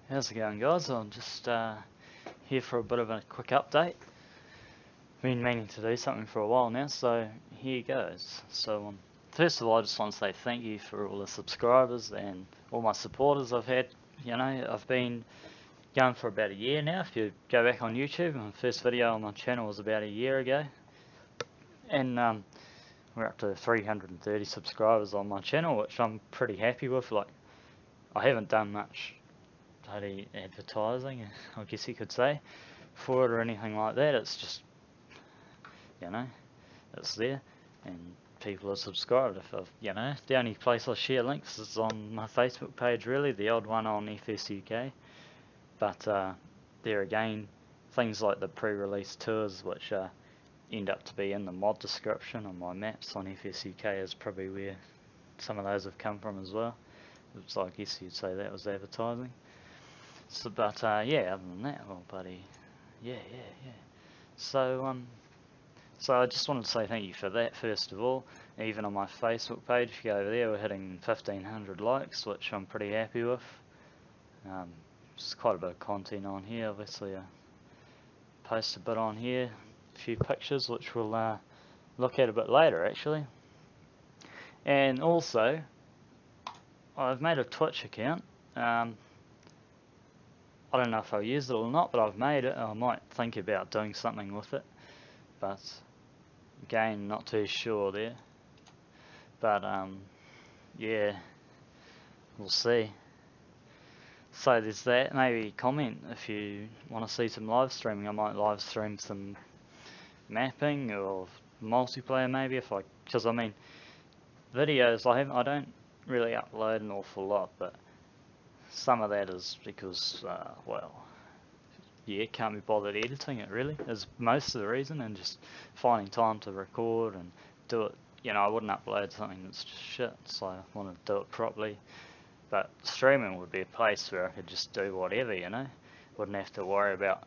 How's it going, guys? I'm just here for a bit of a quick update. Been meaning to do something for a while now, so here goes. First of all, I just want to say thank you for all the subscribers and all my supporters I've had. You know, I've been going for about a year now. If you go back on YouTube, my first video on my channel was about a year ago, and we're up to 330 subscribers on my channel, which I'm pretty happy with. Like, I haven't done much bloody advertising, I guess you could say, for it or anything like that. It's just, you know, it's there and people are subscribed. If I've, you know, the only place I share links is on my Facebook page, really, the odd one on FSUK. But there again, things like the pre-release tours, which end up to be in the mod description on my maps on FSUK, is probably where some of those have come from as well. So I guess you'd say that was advertising. So, but yeah, other than that, well, buddy, yeah. So so I just wanted to say thank you for that first of all. Even on my Facebook page, if you go over there, we're hitting 1,500 likes, which I'm pretty happy with. There's quite a bit of content on here. Obviously, I post a bit on here, a few pictures, which we'll look at a bit later, actually. And also, I've made a Twitch account. I don't know if I'll use it or not, but I've made it. I might think about doing something with it, but again, not too sure there. But yeah, we'll see. So there's that. Maybe comment if you want to see some live streaming. I might live stream some mapping or multiplayer maybe, because I mean, videos I don't really upload an awful lot, but some of that is because well, yeah, can't be bothered editing it, really, is most of the reason, and just finding time to record and do it. You know, I wouldn't upload something that's just shit, so I want to do it properly. But streaming would be a place where I could just do whatever, you know. Wouldn't have to worry about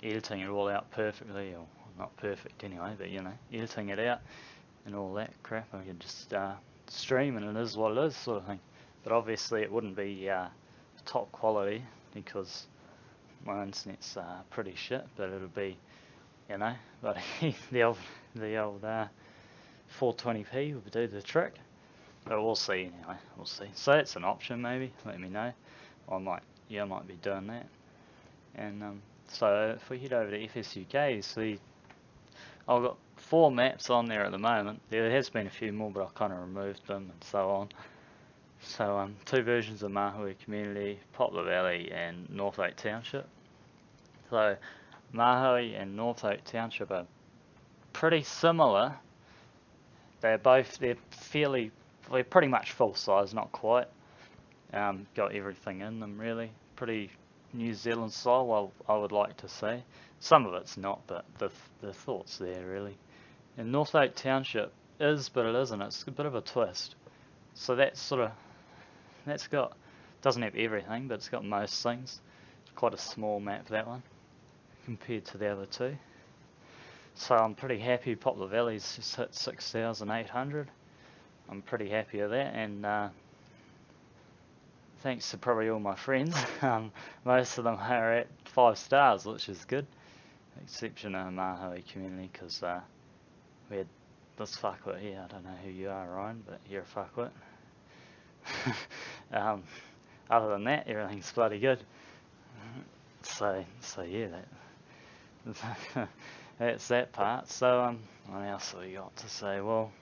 editing it all out perfectly, or not perfect anyway, but you know, editing it out and all that crap. I could just stream and it is what it is, sort of thing. But obviously it wouldn't be top quality because my internet's pretty shit, but it'll be, you know, but the old 420p would do the trick. But we'll see anyway, we'll see. So that's an option maybe, let me know. I might be doing that. And so if we head over to FSUK, you see I've got 4 maps on there at the moment. There has been a few more, but I've kind of removed them and so on. So 2 versions of Mahui Community, Poplar Valley and North Oak Township. So Mahui and North Oak Township are pretty similar. They're pretty much full size, not quite. Got everything in them really. Pretty New Zealand style, well, I would like to say. Some of it's not, but the thought's there really. And North Oak Township is, but it isn't. It's a bit of a twist. So doesn't have everything, but it's got most things. It's quite a small map, that one, compared to the other 2. So I'm pretty happy. Poplar Valley's just hit 6,800. I'm pretty happy with that, and thanks to probably all my friends, most of them are at 5 stars, which is good. Exception of Mahui Community, because we had this fuckwit here. I don't know who you are, Ryan, but you're a fuckwit. Other than that, everything's bloody good. So yeah, that's that part. So what else have we got to say? Well,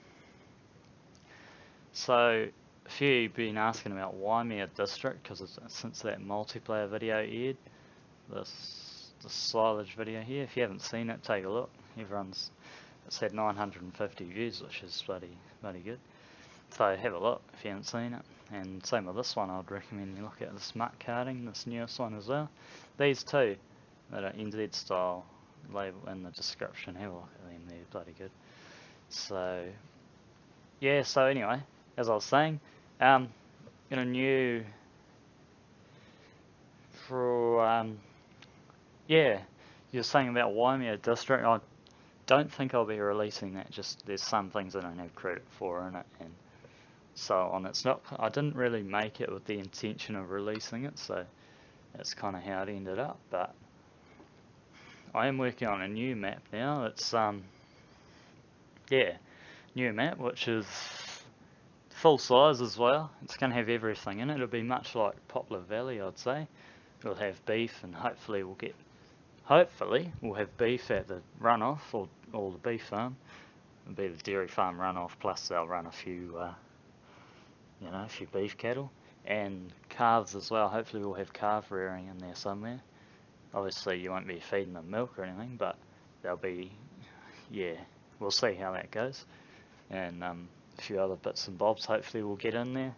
so a few have been asking about Waimea District, because since that multiplayer video aired, the silage video here, if you haven't seen it, take a look. It's had 950 views, which is bloody good. So have a look if you haven't seen it. And same with this one, I'd recommend you look at this mutt karting, this newest one as well. These 2 that are NZ style, label in the description, have a look at them, they're bloody good. So yeah, so anyway, as I was saying, in a new yeah, you're saying about Waimea District, I don't think I'll be releasing that, just there's some things I don't have credit for in it and so on. It's not, I didn't really make it with the intention of releasing it, so that's kind of how it ended up. But I am working on a new map now. It's yeah, new map, which is full size as well. It's going to have everything in it. It'll be much like Poplar Valley, I'd say. It'll have beef, and hopefully we'll have beef at the runoff, or the beef farm. It'll be the dairy farm runoff, plus they'll run a few a few beef cattle and calves as well. Hopefully we'll have calf rearing in there somewhere. Obviously you won't be feeding them milk or anything, but they'll be, yeah, we'll see how that goes. And a few other bits and bobs hopefully we'll get in there.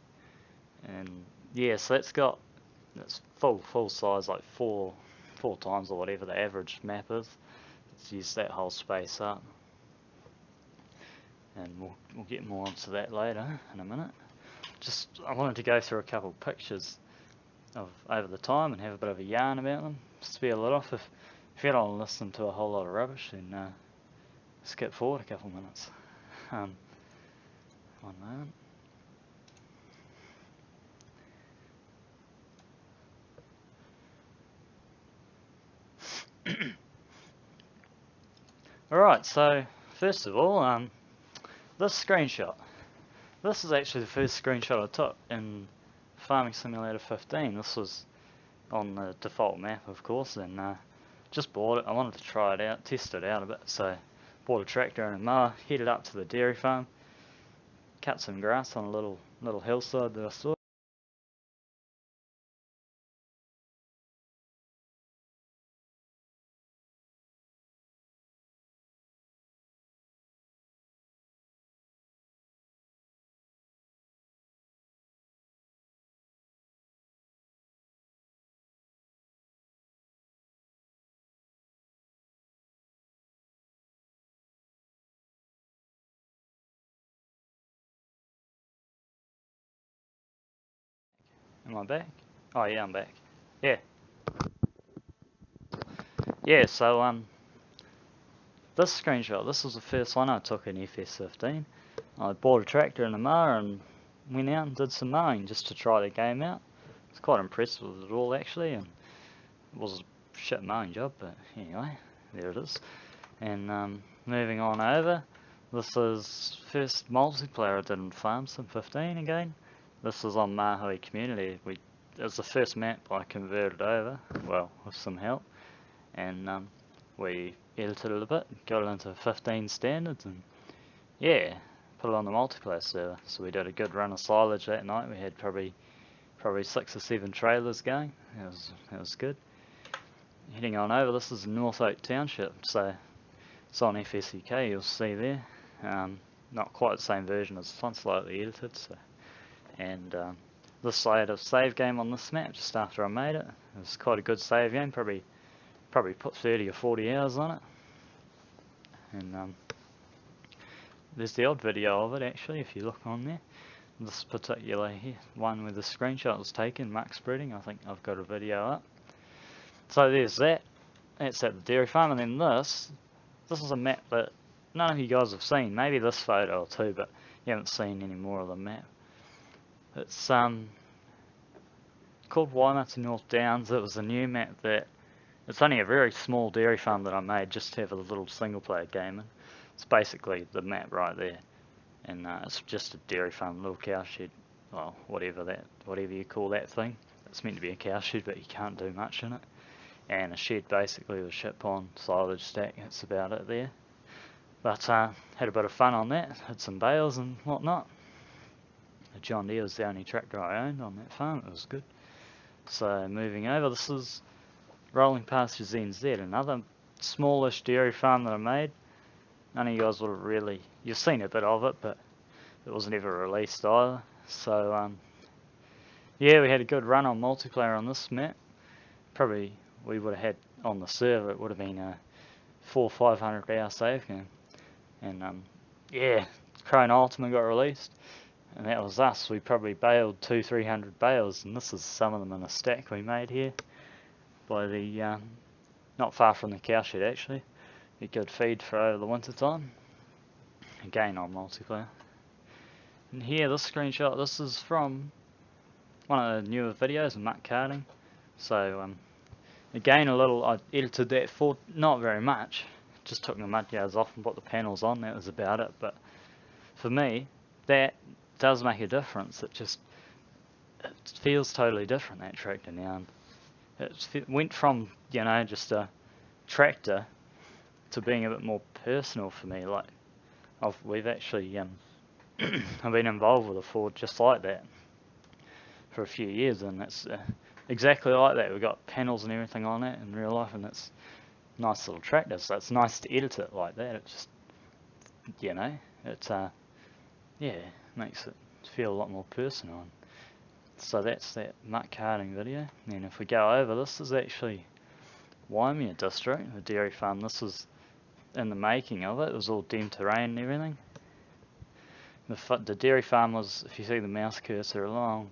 And yeah, so that's full size, like four times or whatever the average map is. Let's use that whole space up. And we'll get more onto that later in a minute. I wanted to go through a couple of pictures of over the time and have a bit of a yarn about them. Spare it off. If you don't want to listen to a whole lot of rubbish, then skip forward a couple of minutes. One moment. Alright, so first of all, this screenshot. This is actually the first screenshot I took in Farming Simulator 15. This was on the default map, of course, and just bought it. I wanted to try it out, test it out a bit, so bought a tractor and a mower, headed up to the dairy farm, cut some grass on a little hillside that I saw. Am I back? Oh yeah, I'm back. Yeah. Yeah, so this screenshot, this was the first one I took in FS15. I bought a tractor and a mower and went out and did some mowing just to try the game out. I was quite impressed with it all actually, and it was a shit mowing job, but anyway, there it is. And moving on over, this is first multiplayer I did in Farm Sim 15 again. This is on Mahui Community. It was the first map I converted over, well, with some help, and we edited it a bit, got it into 15 standards, and yeah, put it on the multiplayer server. So we did a good run of silage that night. We had probably 6 or 7 trailers going. It was good. Heading on over, this is North Oak Township, so it's on FSUK, you'll see there. Not quite the same version as this one, slightly edited. So, and this I had a save game on this map just after I made it. It was quite a good save game, probably put 30 or 40 hours on it. And there's the odd video of it actually, if you look on there. This particular one where the screenshot was taken, muck spreading, I think I've got a video up. So there's that. That's at the dairy farm, and then this is a map that none of you guys have seen. Maybe this photo or two, but you haven't seen any more of the map. It's called Waimate North Downs. It was a new map that it's only a very small dairy farm that I made just to have a little single player game in. It's basically the map right there, and it's just a dairy farm, little cow shed, well, whatever you call that thing. It's meant to be a cow shed, but you can't do much in it. And a shed basically with a ship on, silage stack, that's about it there. But had a bit of fun on that, had some bales and whatnot. The John Deere was the only tractor I owned on that farm, it was good. So moving over, this is Rolling Pastures NZ, another smallish dairy farm that I made. None of you guys would have really, you've seen a bit of it, but it wasn't ever released either. So yeah, we had a good run on multiplayer on this map. Probably we would have had on the server, it would have been a 400 or 500 hour save game. And yeah, Crone Ultimate got released, and that was us. We probably baled 200-300 bales, and this is some of them in a stack we made here by the not far from the cowshed actually. Be good feed for over the winter time. Again on multiplayer. And here, this screenshot, this is from one of the newer videos of muck carting. So again, I edited that for not very much. Just took the mud guards off and put the panels on. That was about it. But for me, that does make a difference. It feels totally different, that tractor now. And it went from just a tractor to being a bit more personal for me. Like we've actually I've been involved with a Ford just like that for a few years, and it's exactly like that. We've got panels and everything on it in real life, and it's a nice little tractor. So it's nice to edit it like that. It just it makes it feel a lot more personal. And so that's that muck carting video. And if we go over, this is actually Waimea district, the dairy farm. This was in the making of it. It was all dim terrain and everything. The dairy farm was, if you see the mouse cursor along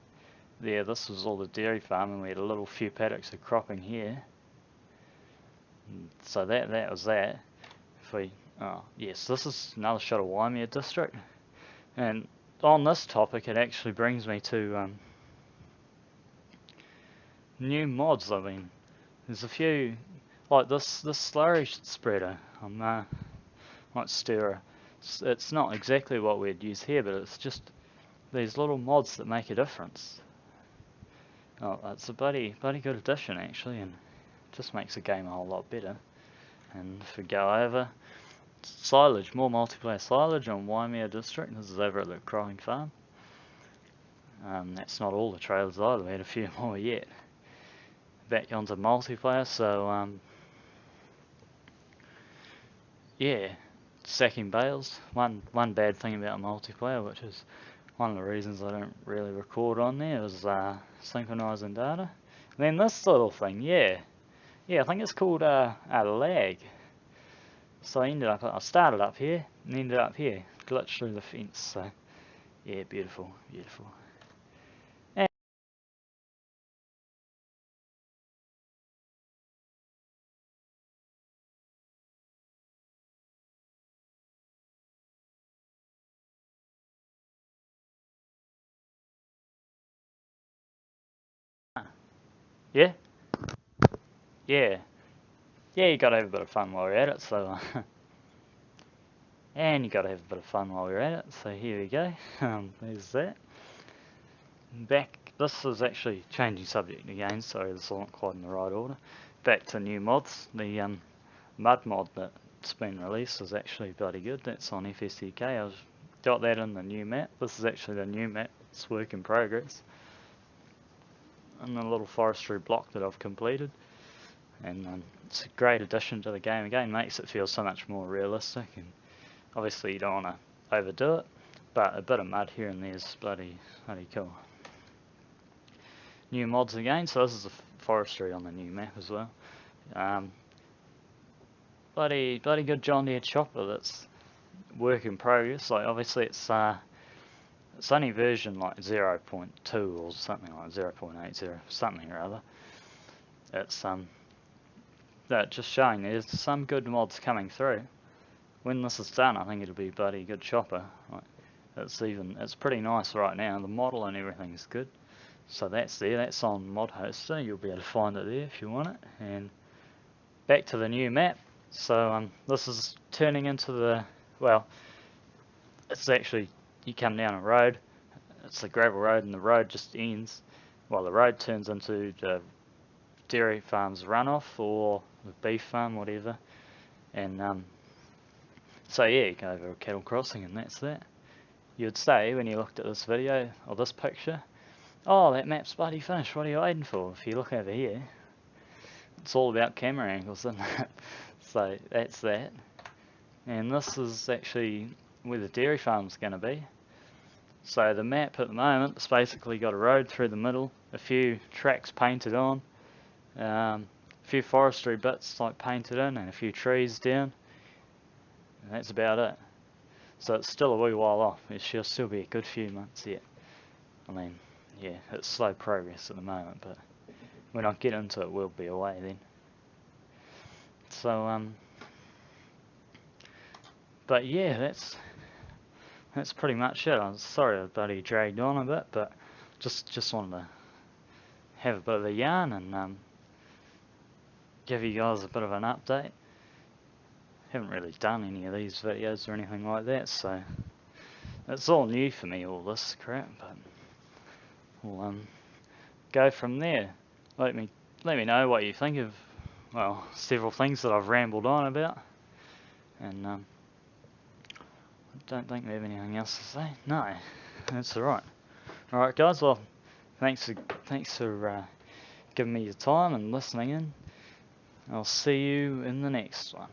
there, this was all the dairy farm, and we had a little few paddocks of cropping here. So that was that. Yes, this is another shot of Waimea district. And on this topic, it actually brings me to new mods. I mean, there's a few, like this slurry spreader. Might stir. It's not exactly what we'd use here, but it's just these little mods that make a difference. Oh, it's a bloody good addition actually, and just makes the game a whole lot better. And if we go over, silage, more multiplayer silage on Waimea district. This is over at the Cropping Farm. That's not all the trailers either, we had a few more yet. Back onto multiplayer, so yeah, sacking bales. One bad thing about multiplayer, which is one of the reasons I don't really record on there, is synchronizing data. And then this little thing, yeah, I think it's called a lag. So I started up here and ended up here, glitched through the fence. So yeah, beautiful. And yeah, you gotta have a bit of fun while you're at it. So and you gotta have a bit of fun while you're at it. So here we go. There's that. This is actually changing subject again. Sorry, this isn't quite in the right order. Back to new mods. The mud mod that's been released is actually bloody good. That's on FSDK. I've got that in the new map. This is actually the new map. It's work in progress. And the little forestry block that I've completed. And it's a great addition to the game. Again, makes it feel so much more realistic. And obviously you don't want to overdo it, but a bit of mud here and there is bloody cool. New mods again. So this is the forestry on the new map as well. Bloody good John Deere chopper. That's work in progress. Like obviously it's only version like 0.2 or something like 0.80 something or other. It's that just showing there's some good mods coming through. When this is done, I think it'll be bloody good chopper. Like, it's pretty nice right now. The model and everything's good. So that's there. That's on Mod Hoster. You'll be able to find it there if you want it. And back to the new map. So this is turning into it's actually, you come down a road. It's a gravel road, and the road just ends. Well, the road turns into the dairy farm's runoff or the beef farm, whatever. And so yeah, you go over a cattle crossing, and that's that. You'd say when you looked at this video or this picture, oh, that map's bloody finished. What are you waiting for? If you look over here, it's all about camera angles, isn't it? So that's that. And this is actually where the dairy farm's going to be. So the map at the moment, it's basically got a road through the middle, a few tracks painted on, a few forestry bits like painted in, and a few trees down. And that's about it. So it's still a wee while off. It should still be a good few months yet. I mean, yeah, it's slow progress at the moment, but when I get into it, we'll be away then. So but yeah, that's pretty much it. I'm sorry I bloody dragged on a bit, but just wanted to have a bit of a yarn and give you guys a bit of an update. Haven't really done any of these videos or anything like that, so it's all new for me, all this crap, but we'll go from there. Let me know what you think of, well, several things that I've rambled on about, and I don't think we have anything else to say. No, that's alright. Alright guys, well, thanks for giving me your time and listening in. I'll see you in the next one.